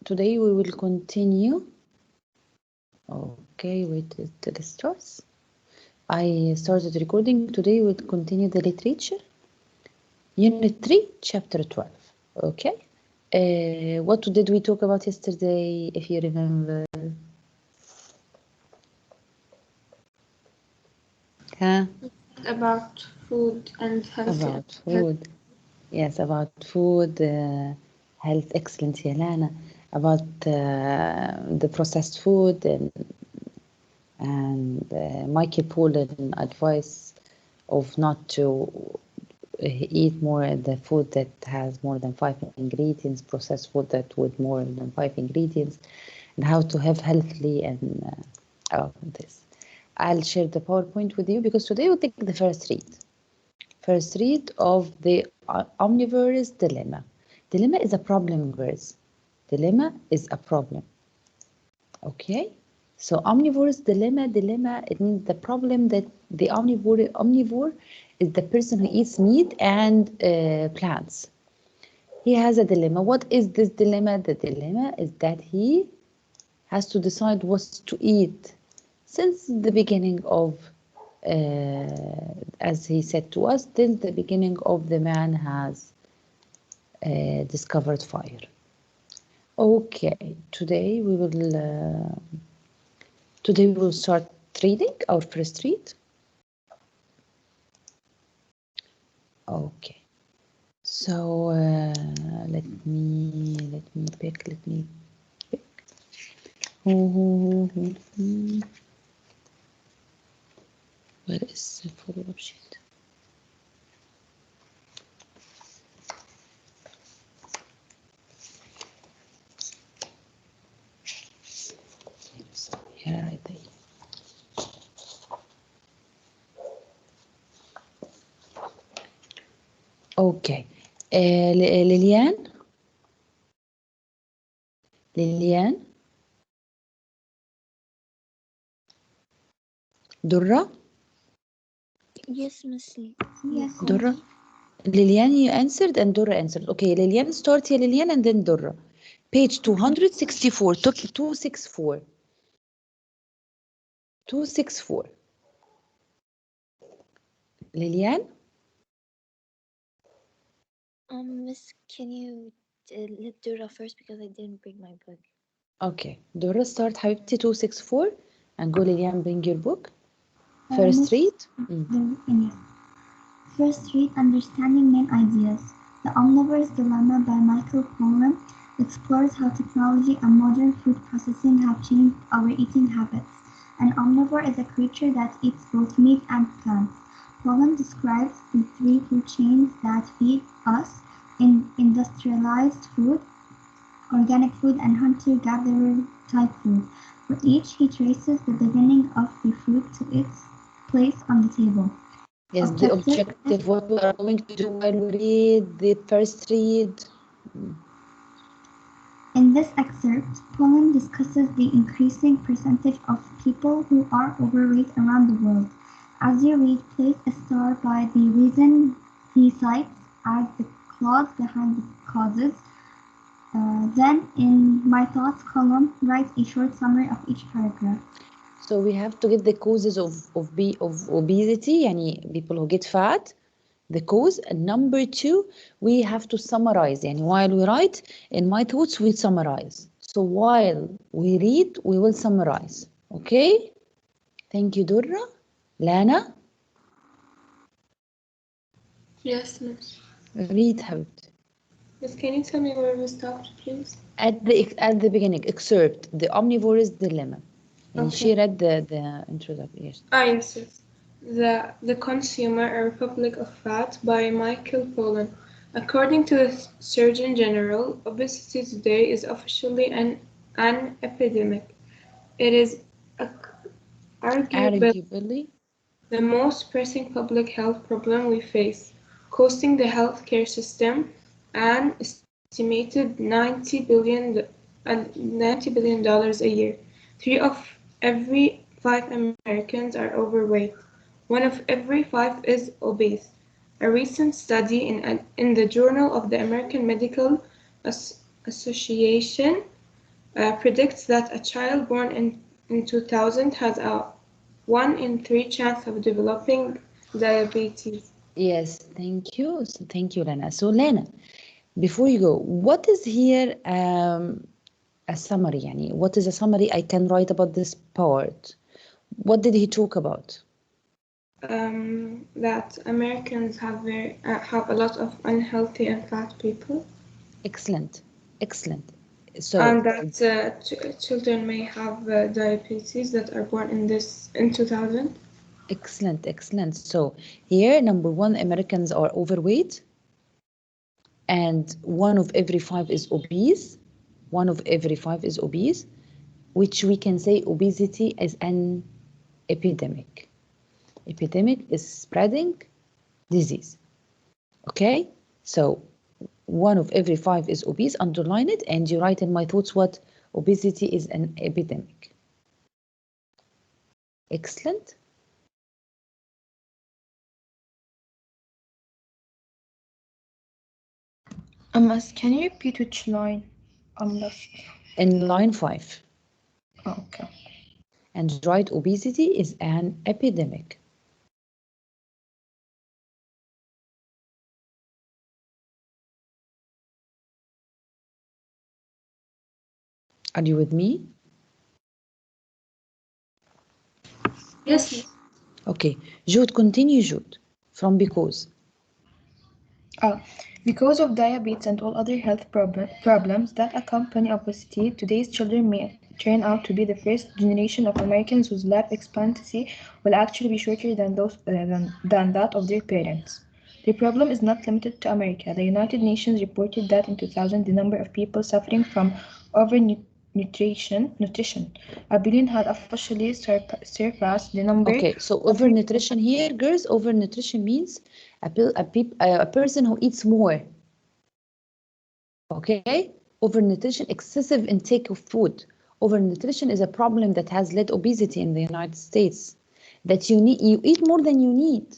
today we will continue. Okay, wait till it starts. I started recording. Today we'll continue the literature. Unit 3, Chapter 12. Okay. What did we talk about yesterday, if you remember? Huh? About food and health. About food. Yes, about food, health, excellent, Yelana. About the processed food and Michael Pollan advice of not to eat more the food that has more than 5 ingredients, processed food that with more than 5 ingredients, and how to have healthily and this. I'll share the PowerPoint with you because today we'll take the first read. First read of the Omnivore's Dilemma. Dilemma is a problem verse. Dilemma is a problem. Okay? So Omnivore's dilemma, it means the problem that the omnivore is the person who eats meat and plants. He has a dilemma. What is this dilemma? The dilemma is that he has to decide what to eat. Since the beginning of, as he said to us, since the beginning of the man has discovered fire. Okay, today we will start reading our first read. Okay, so let me pick. Where is the follow-up sheet? Here, right there. Okay, Lilian. Durra? Yes, Missy. Yes. Durra? Lilian, you answered and Durra answered. Okay, Lilian, start here, Lilian, and then Durra. Page 264, 264. 264. Lilian? Miss, can you let Dura first because I didn't bring my book. Okay, Durra, start حبيبتي 264 and go Lilian, bring your book. First read. Yes. First read, Understanding Main Ideas. The Omnivore's Dilemma by Michael Pollan explores how technology and modern food processing have changed our eating habits. An omnivore is a creature that eats both meat and plants. Pollan describes the three food chains that feed us in industrialized food, organic food, and hunter-gatherer type food. For each, he traces the beginning of the food to its place on the table. Yes, the objective, what we are going to do while we read the first read. In this excerpt, Pollan discusses the increasing percentage of people who are overweight around the world. As you read, place a star by the reason he cites as the clause behind the causes. Then, in my thoughts column, write a short summary of each paragraph. So we have to get the causes of obesity, yani people who get fat, the cause. And number 2, we have to summarize. Yani while we write, in my thoughts, we summarize. So while we read, we will summarize. Okay? Thank you, Durra. Lana? Yes, Miss. Read, حبيبتي. Miss, can you tell me where we stopped, please? At the beginning, excerpt, the omnivore's dilemma. And Okay. she read the introduction. Yes. Yes. The Consumer, A Republic of Fat by Michael Pollan. According to the Surgeon General, obesity today is officially an epidemic. It is arguably the most pressing public health problem we face, costing the healthcare system an estimated $90 billion a year. 3 of every 5 Americans are overweight. 1 of every 5 is obese. A recent study in the Journal of the American Medical Association predicts that a child born in 2000 has a 1 in 3 chance of developing diabetes. Yes, thank you. So thank you, Lena. So Lena, before you go, what is here a summary? Yani, what is a summary I can write about this part? What did he talk about? That Americans have a lot of unhealthy and fat people, Excellent, excellent. So and that children may have diabetes that are born in 2000. excellent, excellent. So here, number one, Americans are overweight, and one of every five is obese. One of every five is obese, which we can say obesity is an epidemic. Epidemic is spreading disease. Okay, so one of every five is obese. Underline it, and you write in my thoughts what obesity is an epidemic. Excellent. Can you repeat which line? I'm lost. In line 5. Oh, okay. And write obesity is an epidemic. Are you with me? Yes. Okay, Jude, continue, Jude, from because. Because of diabetes and all other health problems that accompany obesity, today's children may turn out to be the first generation of Americans whose life expectancy will actually be shorter than than that of their parents. The problem is not limited to America. The United Nations reported that in 2000, the number of people suffering from overnutrition, a billion had officially surpassed the number. Okay, so overnutrition here, girls, overnutrition means a person who eats more. Okay, overnutrition, excessive intake of food. Overnutrition is a problem that has led obesity in the United States. That you eat more than you need.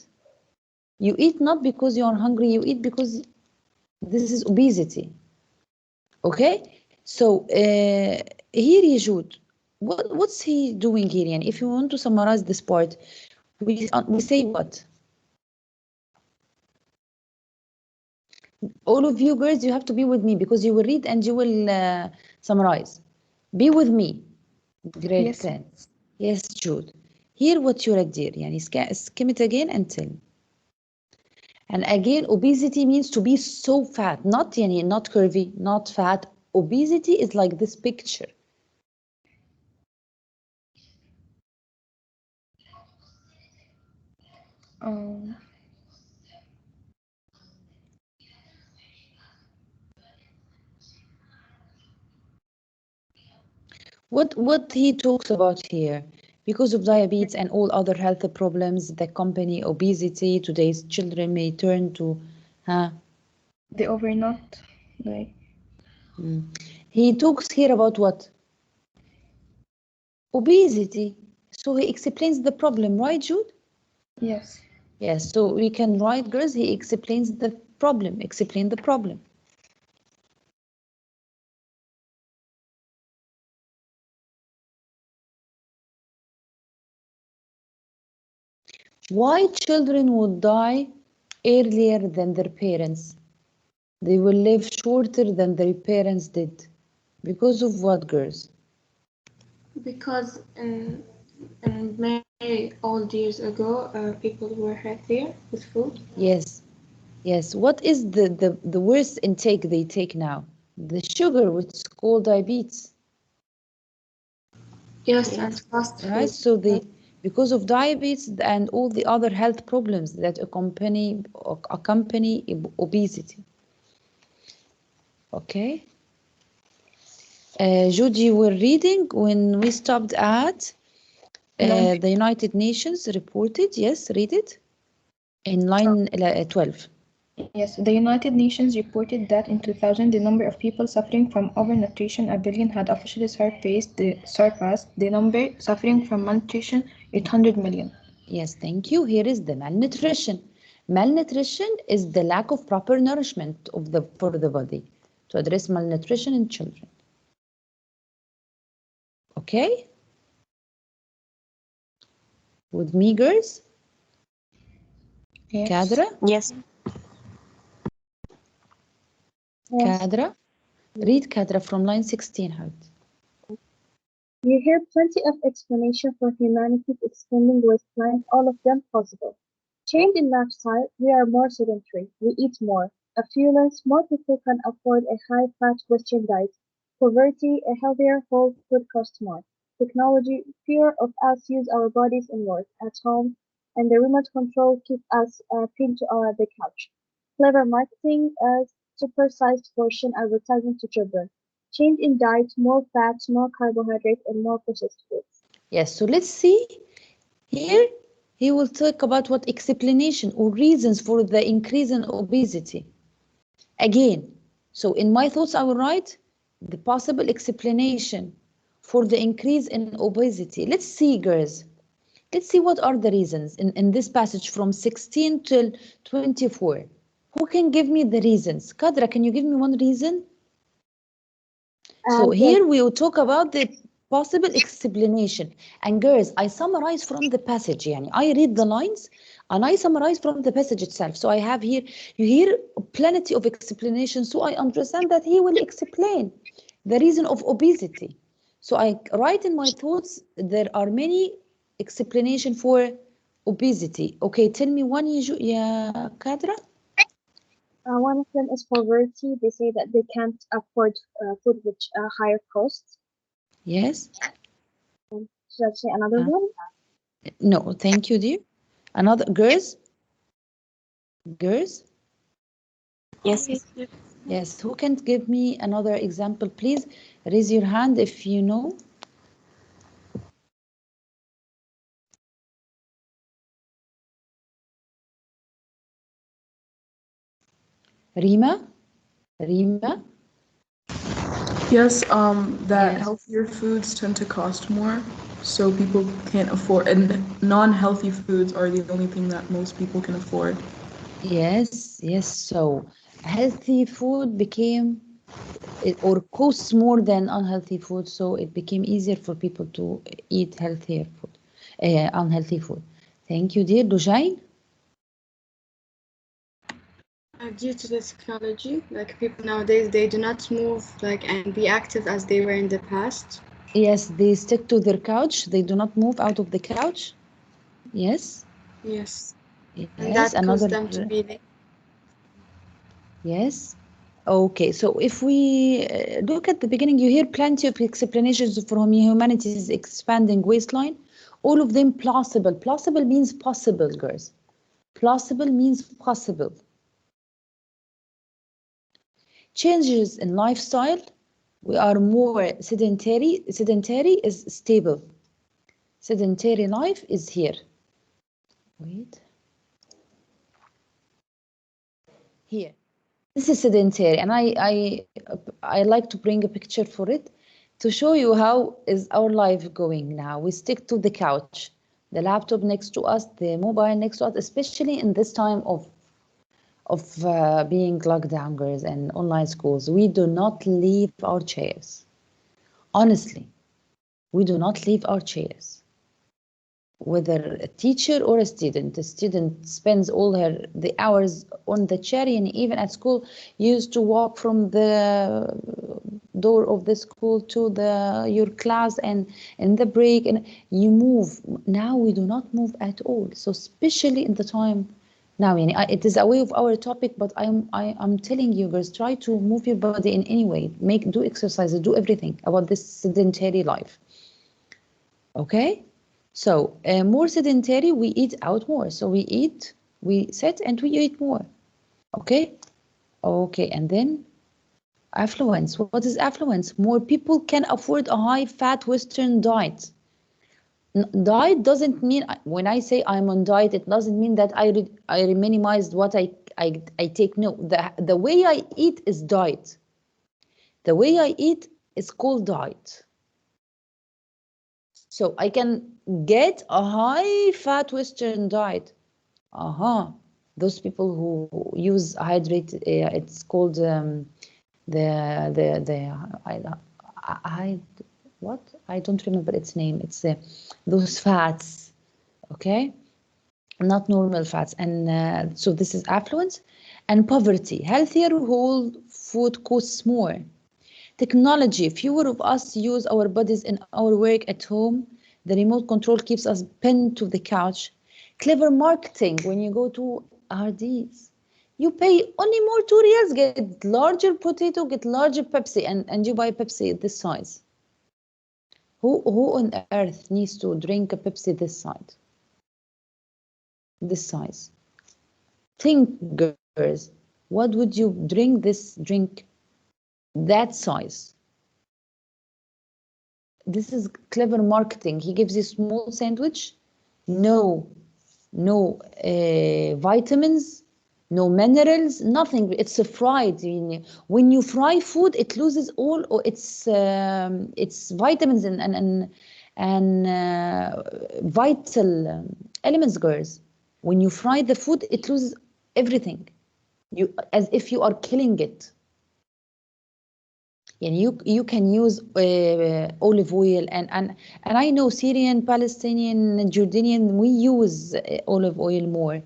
You eat not because you are hungry, you eat because this is obesity. Okay, so here Yajud, what's he doing here? And if you want to summarize this part, we say what? All of you girls, you have to be with me because you will read and you will summarize. Be with me. Grade Yes. 10. Yes, Jude. Here what you read, dear. Yani skim it again and tell me. And again, obesity means to be so fat, not yani, not curvy, not fat. Obesity is like this picture. What he talks about here, because of diabetes and all other health problems that accompany obesity, today's children may turn to, The overnut, like. He talks here about what? Obesity. So he explains the problem, right, Jude? Yes. Yes, so we can write, girls, he explains the problem. Explain the problem. Why children would die earlier than their parents? They will live shorter than their parents did. Because of what, girls? Because in many old years ago, people were healthier with food. Yes, yes. What is the worst intake they take now? The sugar, which is called diabetes. Yes, and fast food. Right, so because of diabetes and all the other health problems that accompany obesity. Okay. Judy, you were reading when we stopped at the United Nations reported. Yes, read it. In line 12. Yes, the United Nations reported that in 2000, the number of people suffering from overnutrition, a billion, had officially surpassed the number suffering from malnutrition, 800 million. Yes, thank you. Here is the malnutrition. Malnutrition is the lack of proper nourishment for the body, to address malnutrition in children. Okay? With me, girls? Yes. Kadra? Yes. Kadra? Read Kadra from line 16, Habib. You hear plenty of explanation for humanity's expanding wasteland, all of them possible. Change in lifestyle, we are more sedentary, we eat more. Affluence, more people can afford a high-fat Western diet. Poverty, a healthier whole food costs more. Technology, fewer of us use our bodies in work, at home, and the remote control keep us pinned to the couch. Clever marketing, super-sized portion advertising to children. Change in diet, more fats, more carbohydrate, and more processed foods. Yes, so let's see. Here, he will talk about what explanation or reasons for the increase in obesity. Again, so in my thoughts, I will write the possible explanation for the increase in obesity. Let's see, girls. Let's see what are the reasons in this passage from 16 till 24. Who can give me the reasons? Kadra, can you give me one reason? So here we will talk about the possible explanation. And girls, I summarize from the passage. Yani I read the lines and I summarize from the passage itself. So I have here, you hear plenty of explanations. So I understand that he will explain the reason of obesity. So I write in my thoughts, there are many explanation for obesity. Okay, tell me one, yeah, Kadra? One of them is poverty. They say that they can't afford food with higher costs. Yes. Should I say another one? No, thank you, dear. Another, girls? Girls? Yes. Yes, who can give me another example, please? Raise your hand if you know. Rima? Rima? Yes, that Yes. healthier foods tend to cost more, so people can't afford, and non-healthy foods are the only thing that most people can afford. Yes, yes. So healthy food became or costs more than unhealthy food, so it became easier for people to eat healthier food, unhealthy food. Thank you, dear. Dujain? Due to the technology, like people nowadays, they do not move like and be active as they were in the past. Yes, they stick to their couch. They do not move out of the couch. Yes. Yes, and Yes, that caused another. them to be Yes. Okay, so if we look at the beginning, you hear plenty of explanations from humanity's expanding waistline. All of them plausible. Plausible means possible, girls. Plausible means possible. Changes in lifestyle. We are more sedentary. Sedentary is stable. Sedentary life is here. Wait. Here. This is sedentary, and I like to bring a picture for it to show you how is our life going now. We stick to the couch, the laptop next to us, the mobile next to us, especially in this time of being locked down, girls, and online schools. We do not leave our chairs. Honestly, we do not leave our chairs. Whether a teacher or a student spends all the hours on the chair, and even at school used to walk from the door of the school to your class, and in the break, and you move. Now we do not move at all. So especially in the time now, it is away of our topic, but I'm telling you, guys, try to move your body in any way. Do exercises, do everything about this sedentary life. Okay. So more sedentary, we eat out more. So we sit and we eat more. Okay? Okay, and then affluence. What is affluence? More people can afford a high-fat Western diet. Diet doesn't mean, when I say I'm on diet, it doesn't mean that I minimized what I take. No, the way I eat is diet. The way I eat is called diet. So I can get a high-fat Western diet. Those people who use hydrate, it's called the what? I don't remember its name. It's those fats, okay? Not normal fats. And so this is affluence. And poverty. Healthier whole food costs more. Technology. Fewer of us use our bodies in our work at home. The remote control keeps us pinned to the couch. Clever marketing. When you go to RDs, you pay only more 2 reals, get larger potato, get larger Pepsi, and you buy Pepsi this size. Who on earth needs to drink a Pepsi this size? This size. Think, girls, what would you drink this drink that size? This is clever marketing. He gives you small sandwich, no vitamins, no minerals, nothing. It's a fried. When you fry food, it loses all its vitamins and vital elements, girls. When you fry the food, it loses everything. As if you are killing it. And you can use olive oil and I know Syrian, Palestinian, Jordanian, we use olive oil more.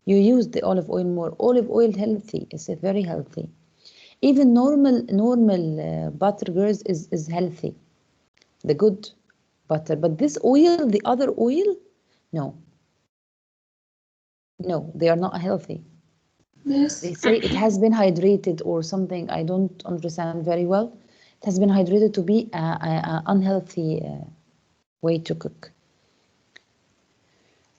You use the olive oil more. Olive oil healthy. It's very healthy. Even normal butter, girls, is healthy. The good butter. But this oil, the other oil, no, they are not healthy. Yes. They say it has been hydrated or something. I don't understand very well. It has been hydrated to be an unhealthy way to cook.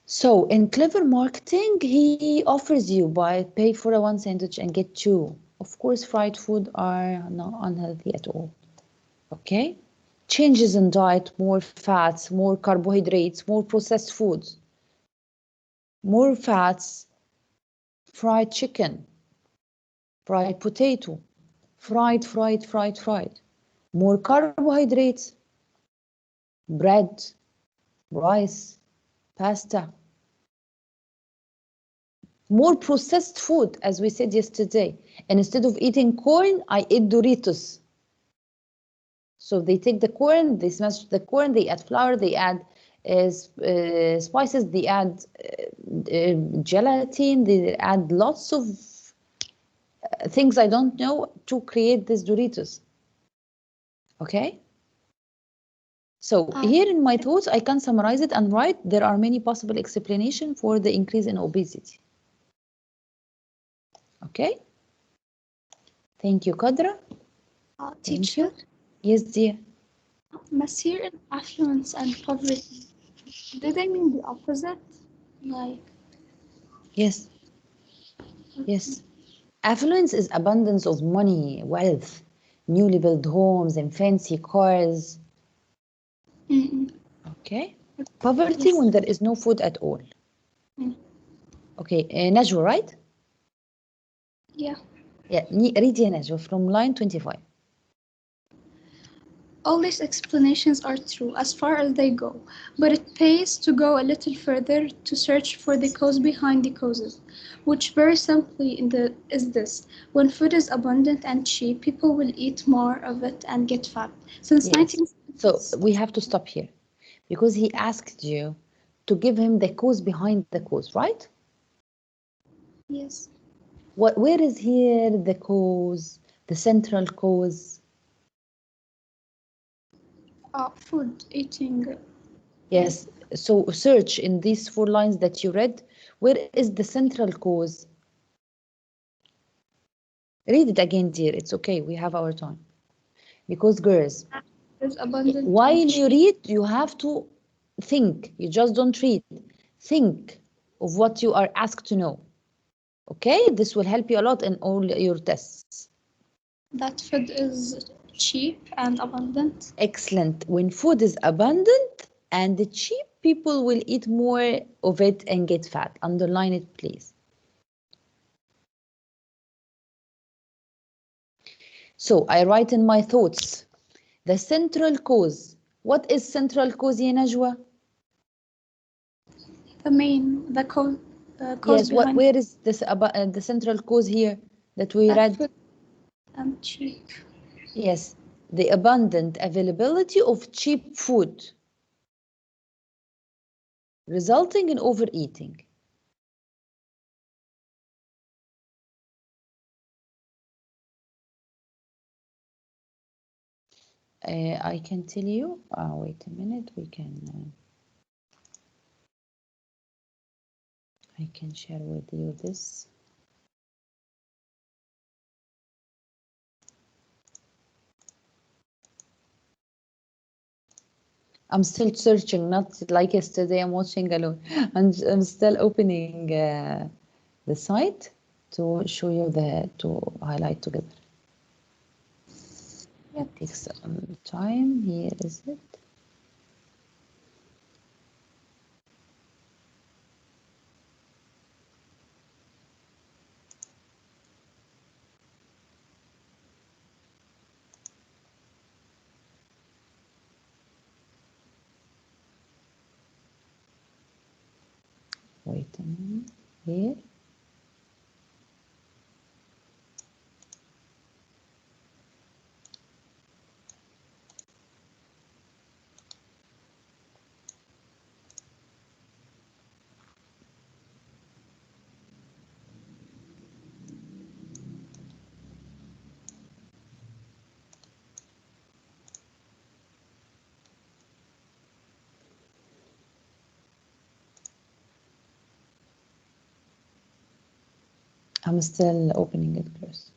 So in clever marketing, he offers you pay for a 1 sandwich and get 2. Of course, fried food are not unhealthy at all. Okay? Changes in diet, more fats, more carbohydrates, more processed foods, more fats, fried chicken, fried potato, fried. More carbohydrates, bread, rice, pasta. More processed food, as we said yesterday. And instead of eating corn, I eat Doritos. So they take the corn, they smash the corn, they add flour, they add spices, they add gelatin, they add lots of things I don't know to create this Doritos. Okay? So here in my thoughts, I can summarize it and write there are many possible explanations for the increase in obesity. Okay? Thank you, Qadra. Thank you. Yes, dear. Masir in affluence and poverty. Do they mean the opposite? Like. Yes. Yes. Affluence is abundance of money, wealth, newly built homes and fancy cars. Okay. Poverty, yes, when there is no food at all. Okay, Najwa, right? Yeah. Yeah, read Najwa from line 25. All these explanations are true as far as they go, but it pays to go a little further to search for the cause behind the causes, which very simply is this. When food is abundant and cheap, people will eat more of it and get fat. Since yes. So we have to stop here because he asked you to give him the cause behind the cause, right? Yes. Where is here the cause, the central cause? Food, eating. Yes, so search in these 4 lines that you read, where is the central cause? Read it again, dear, it's okay, we have our time. Because girls, while you read, you have to think, you just don't read. Think of what you are asked to know. Okay, this will help you a lot in all your tests. That food is cheap and abundant. Excellent. When food is abundant and cheap, people will eat more of it and get fat. Underline it, please. So I write in my thoughts, the central cause. What is central cause, ya Najwa? The cause. Yes, where is this the central cause here that we read? Food and cheap. Yes, the abundant availability of cheap food, resulting in overeating. I can tell you, wait a minute, I can share with you this. I'm still searching, not like yesterday, I'm watching alone. I'm still opening the site to show you to highlight together. It takes some time. Here is it. Wait a minute. Here. I'm still opening it close.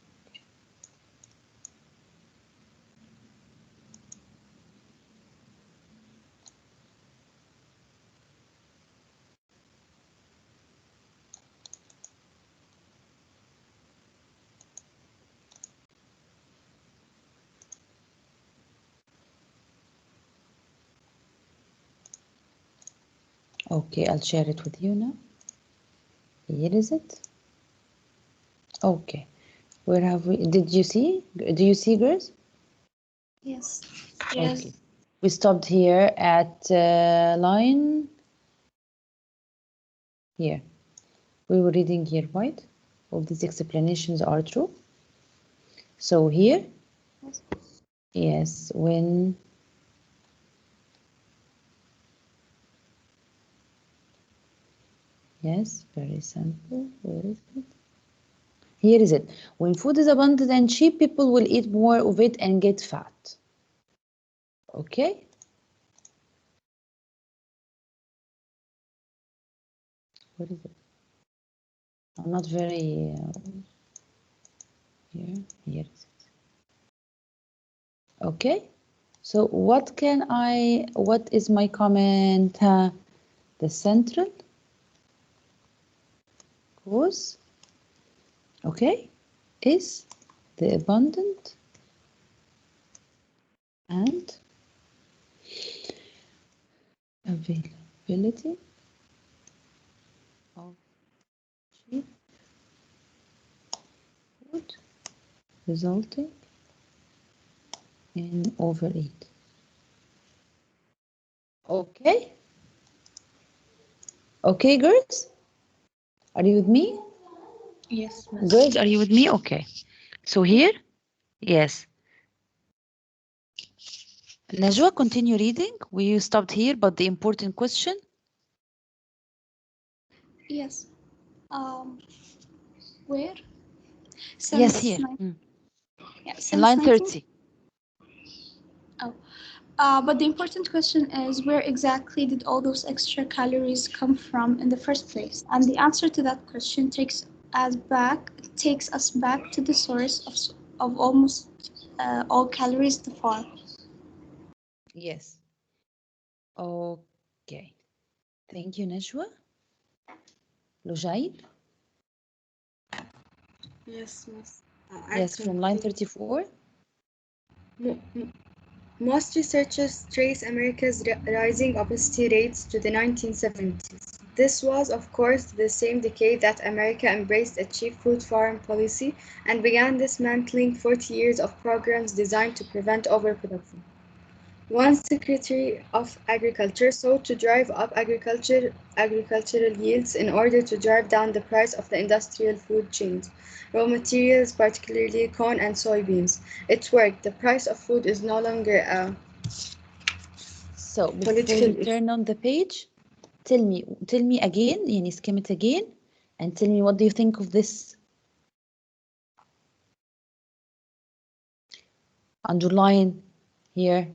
Okay, I'll share it with you now. Here is it. Okay, where have we? Did you see? Do you see, girls? Yes. Okay. We stopped here at line here. We were reading here, right? All these explanations are true. So here, yes, when yes, very simple. Where is it? Here is it. When food is abundant and cheap, people will eat more of it and get fat. Okay? What is it? I'm not very here. Here is it. Okay? So what is my comment? The central cause, okay, is the abundant and availability of cheap food resulting in overeat. Okay? Okay, girls? Are you with me? Yes, miss. Girls, are you with me? Okay. So here, yes. Najwa, continue reading. We stopped here, but the important question? Yes. Where? Yes, Since here. Yeah, In since line 19 30. But the important question is, where exactly did all those extra calories come from in the first place? And the answer to that question takes us back to the source of almost all calories, the farm. Yes. Okay. Thank you, Najwa. Lujail? Yes, miss. Yes, from line 34. Most researchers trace America's rising obesity rates to the 1970s. This was, of course, the same decade that America embraced a cheap food farm policy and began dismantling 40 years of programs designed to prevent overproduction. One Secretary of Agriculture sought to drive up agricultural yields in order to drive down the price of the industrial food chains, raw materials, particularly corn and soybeans. It worked. The price of food is no longer a So before political you issue. turn on the page, tell me again, يعني skim it again, and tell me what do you think of this? Underline here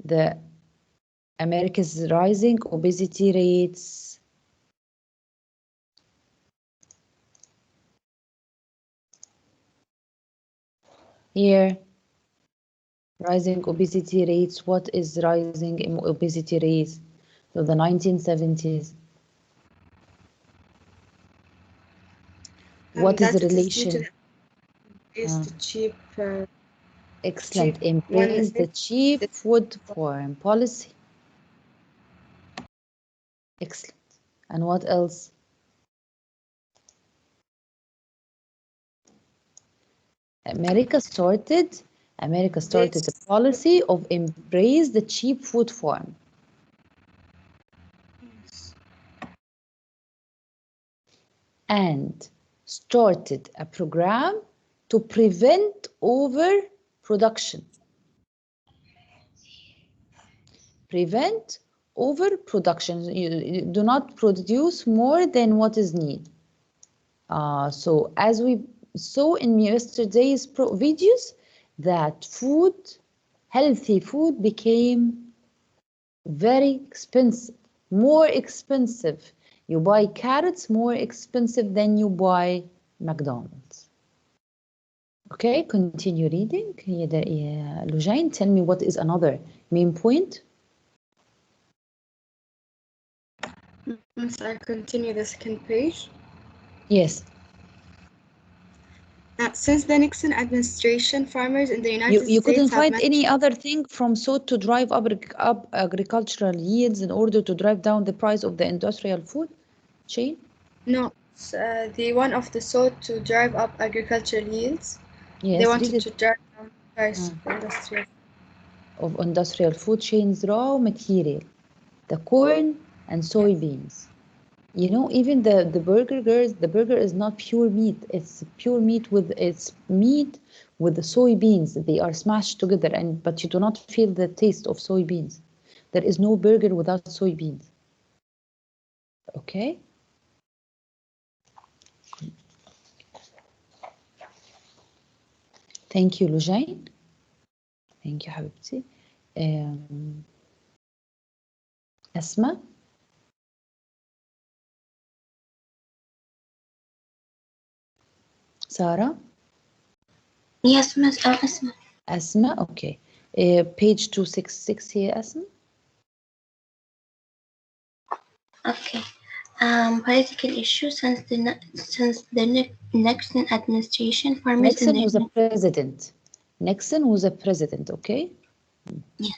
the America's rising obesity rates. Here, rising obesity rates. What is rising in obesity rates? So the 1970s. What is the That it is due to relation? the cheap, Excellent. cheap one. Embrace the cheap food foreign policy. Excellent. And what else? America started a policy of embrace the cheap food form. And started a program to prevent overproduction. Prevent overproduction. You do not produce more than what is needed. So as we saw in yesterday's videos, that healthy food became very expensive, more expensive. You buy carrots more expensive than you buy McDonald's. Okay, continue reading. Lujain, tell me what is another main point? Must I continue the second page? Yes. Since the Nixon administration, farmers in the United States You couldn't have find any other thing from sought to drive up agricultural yields in order to drive down the price of the industrial food chain? No, the one of the sought to drive up agricultural yields. Yes, they wanted to drive down the price of industrial food chains raw material, the corn and soybeans. You know, even the burger, girls, the burger is not pure meat. It's pure meat with the soybeans. They are smashed together, but you do not feel the taste of soybeans. There is no burger without soybeans. Okay. Thank you, Lujain. Thank you, حبيبتي. أسماء. Sarah? Yes, Miss Asma. Asma, okay. Page 266 here, Asma. Okay. Political issues since the Nixon administration, farmers Nixon was a president. Nixon was a president, okay? Yes.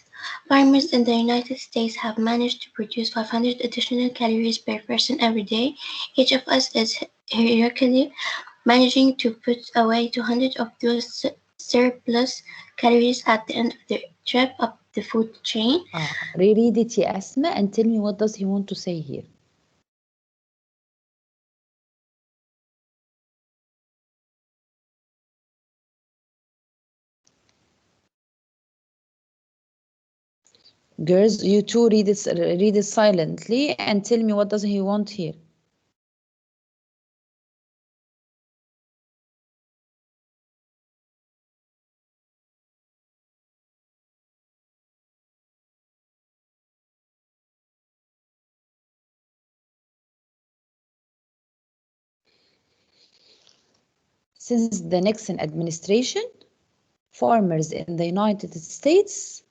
Farmers in the United States have managed to produce 500 additional calories per person every day. Each of us is heroically managing to put away 200 of those surplus calories at the end of the trip up the food chain. Reread it, Asma, and tell me what does he want to say here. Girls, you too read it silently and tell me what does he want here. Since the Nixon administration, farmers in the United States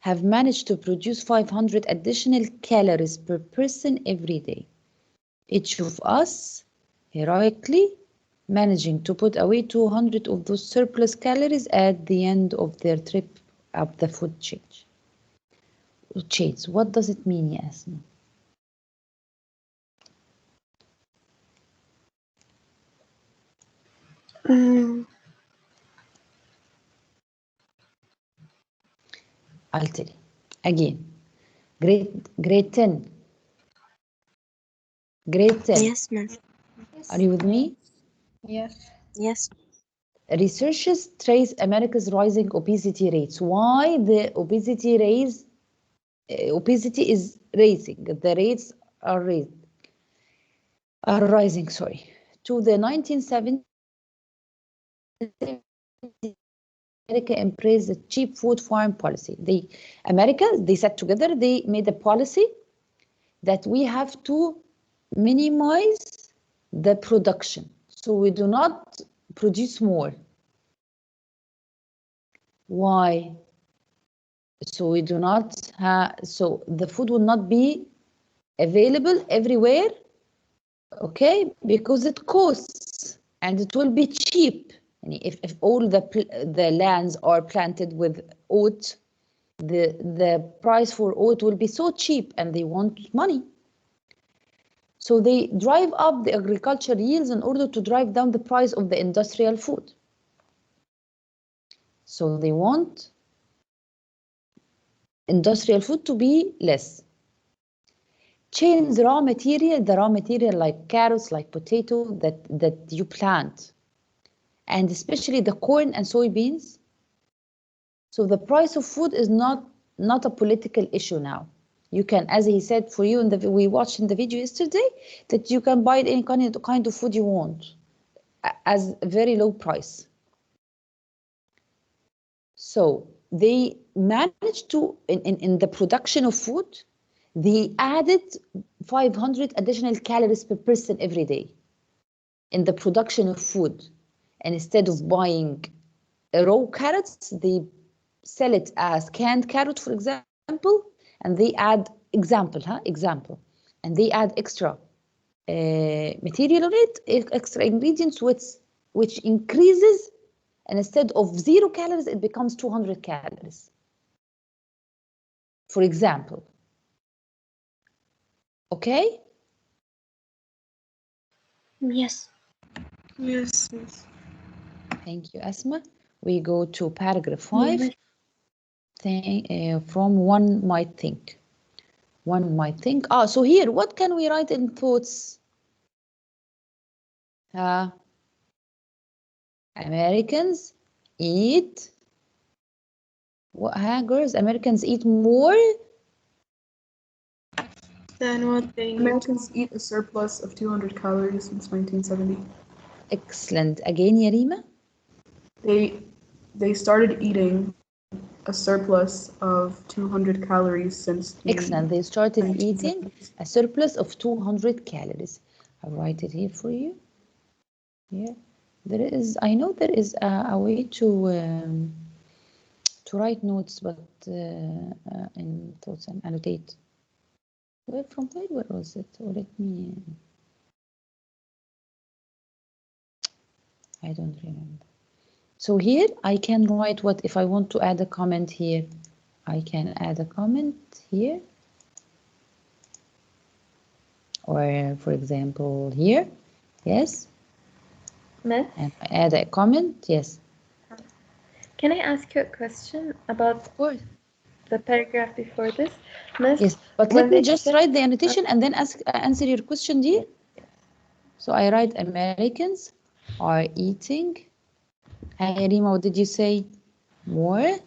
have managed to produce 500 additional calories per person every day. Each of us heroically managing to put away 200 of those surplus calories at the end of their trip up the food chains. What does it mean, Yasmin? I'll tell you. Again, grade 10. Grade 10. Yes, ma'am. Are you with me? Yes. Yes. Researchers trace America's rising obesity rates. Why the obesity is raising? The rates are rising. Sorry, to the 1970s. America embraced the cheap food farm policy. They sat together. They made a policy that we have to minimize the production, so we do not produce more. Why? So we do not so the food will not be available everywhere, okay, because it costs and it will be cheap. If all the lands are planted with oat, the price for oat will be so cheap and they want money. So they drive up the agriculture yields in order to drive down the price of the industrial food. So they want industrial food to be less. Change the raw material like carrots, like potato that you plant, and especially the corn and soybeans. So the price of food is not a political issue now. You can, as he said for you, we watched in the video yesterday, that you can buy any kind of food you want as a very low price. So they managed to, in the production of food, they added 500 additional calories per person every day in the production of food. And instead of buying raw carrots, they sell it as canned carrot, for example, and they add example, and they add extra material on it, extra ingredients, which increases, and instead of 0 calories, it becomes 200 calories. For example. Okay? Yes. Yes, yes. Thank you, Asma. We go to paragraph 5. From one might think. One might think. So here, what can we write in thoughts? Americans eat. Girls, Americans eat more than what they Americans eat a surplus of 200 calories since 1970. Excellent. Again, Yarima? They started eating a surplus of 200 calories since Excellent. They started 1970s. eating a surplus of 200 calories. I'll write it here for you. Yeah. I know there is a way to write notes, but in thoughts and annotate. Where was it? Or let me. I don't remember. So here I can write what if I want to add a comment here. I can add a comment here. Or for example here. Yes. Miss? And I add a comment. Yes. Can I ask you a question about the paragraph before this? Miss, yes, but let me just write the annotation and then answer your question, dear. So I write Americans are eating. Hey, Rima, what did you say? More?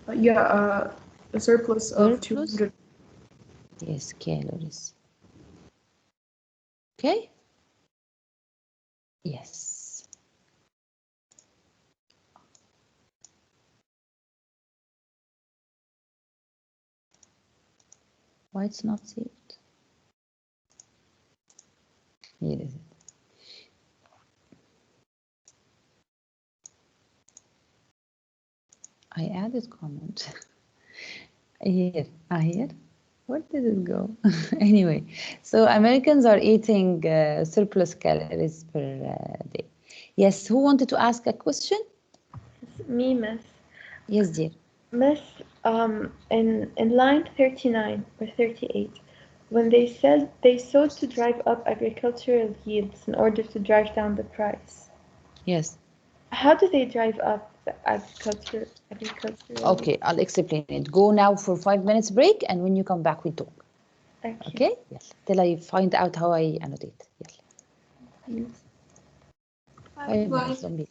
A surplus of 200. Yes, calories. Okay? Yes. Why it's not saved? Here is it. I added comment. Here. Where did it go? Anyway, so Americans are eating surplus calories per day. Yes, who wanted to ask a question? Me, Miss. Yes, dear. Miss, in line 39 or 38, when they said they sought to drive up agricultural yields in order to drive down the price. Yes. How do they drive up? the agriculture. Okay, I'll explain it. Go now for 5 minutes break, and when you come back, we talk. Okay? Yes. Till I find out how I annotate. Yes. 5 minutes, don't be.